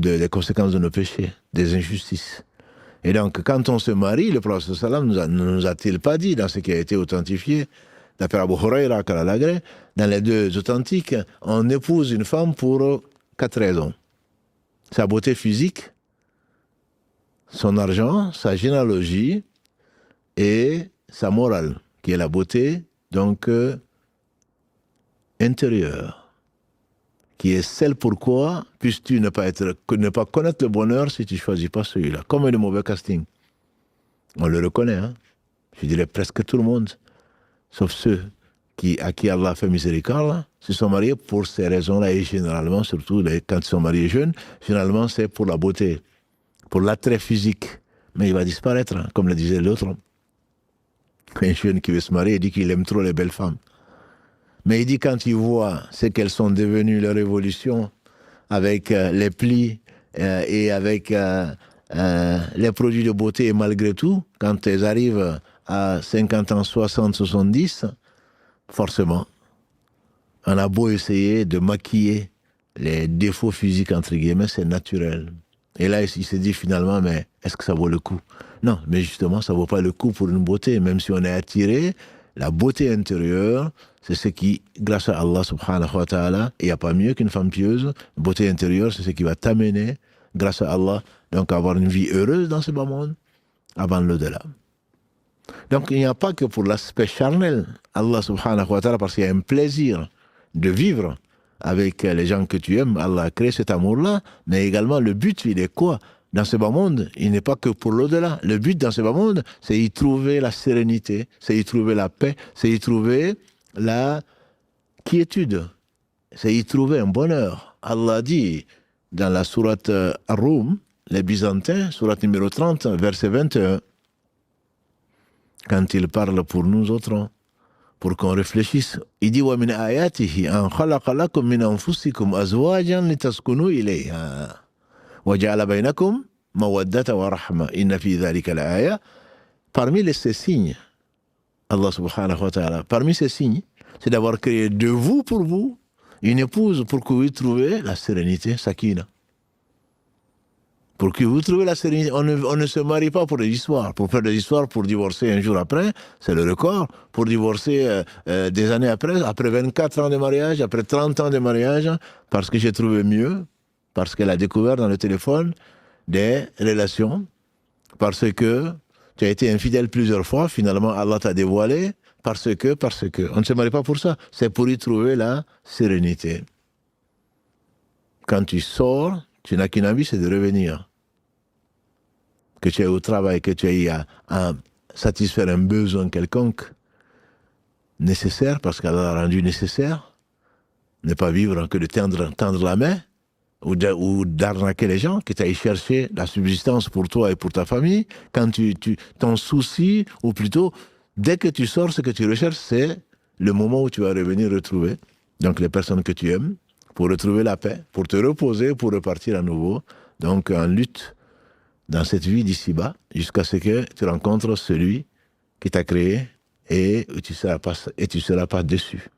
des conséquences de nos péchés, des injustices. Et donc, quand on se marie, le prophète sallam ne nous a-t-il pas dit, dans ce qui a été authentifié, d'après Abu Huraira, dans les deux authentiques, on épouse une femme pour 4 raisons. Sa beauté physique, son argent, sa généalogie et sa morale, qui est la beauté, donc, intérieure, qui est celle pourquoi puisses-tu ne pas connaître le bonheur si tu ne choisis pas celui-là. Comme le mauvais casting. On le reconnaît, hein. Je dirais presque tout le monde, sauf ceux à qui Allah fait miséricorde, se sont mariés pour ces raisons-là, et généralement, surtout quand ils sont mariés jeunes, généralement c'est pour la beauté, pour l'attrait physique. Mais il va disparaître, hein, comme le disait l'autre. Un jeune qui veut se marier, il dit qu'il aime trop les belles femmes. Mais il dit quand il voit ce qu'elles sont devenues, leur évolution, avec les plis et avec les produits de beauté, et malgré tout, quand elles arrivent à 50 ans, 60, 70, forcément, on a beau essayer de maquiller les défauts physiques, entre guillemets, c'est naturel. Et là, il se dit finalement, mais est-ce que ça vaut le coup? Non, mais justement, ça ne vaut pas le coup pour une beauté, même si on est attiré. La beauté intérieure, c'est ce qui, grâce à Allah subhanahu wa ta'ala, il n'y a pas mieux qu'une femme pieuse. La beauté intérieure, c'est ce qui va t'amener, grâce à Allah, donc à avoir une vie heureuse dans ce bas monde, avant l'au-delà. Donc il n'y a pas que pour l'aspect charnel, Allah subhanahu wa ta'ala, parce qu'il y a un plaisir de vivre avec les gens que tu aimes, Allah a créé cet amour-là, mais également le but, il est quoi? Dans ce bas monde, il n'est pas que pour l'au-delà. Le but dans ce bas monde, c'est y trouver la sérénité, c'est y trouver la paix, c'est y trouver la quiétude, c'est y trouver un bonheur. Allah dit dans la sourate Ar-Rum, les Byzantins, sourate numéro 30, verset 21, quand il parle pour nous autres, pour qu'on réfléchisse, il dit wa min ayatihi an khalaqa lakum min anfusikum azwajan litaskunu ilayha wa ja'ala bainakum mawaddata wa rahma inna fi dhalika la-aya. Parmi ces signes, Allah subhanahu wa ta'ala, parmi ces signes, c'est d'avoir créé de vous pour vous une épouse pour que vous trouviez la sérénité, sakina. Pour que vous trouviez la sérénité. On ne se marie pas pour des histoires. Pour faire des histoires, pour divorcer un jour après, c'est le record. Pour divorcer des années après 24 ans de mariage, après 30 ans de mariage, parce que j'ai trouvé mieux, parce qu'elle a découvert dans le téléphone des relations, parce que tu as été infidèle plusieurs fois, finalement Allah t'a dévoilé, parce que. On ne se marie pas pour ça. C'est pour y trouver la sérénité. Quand tu sors, tu n'as qu'une envie, c'est de revenir. Que tu aies au travail, que tu aies à satisfaire un besoin quelconque, nécessaire, parce qu'elle a rendu nécessaire, ne pas vivre que de tendre la main, ou d'arnaquer les gens, que tu ailles chercher la subsistance pour toi et pour ta famille, quand ton souci, ou plutôt, dès que tu sors, ce que tu recherches, c'est le moment où tu vas revenir retrouver, donc les personnes que tu aimes, pour retrouver la paix, pour te reposer, pour repartir à nouveau, donc en lutte dans cette vie d'ici-bas, jusqu'à ce que tu rencontres celui qui t'a créé et tu seras pas déçu.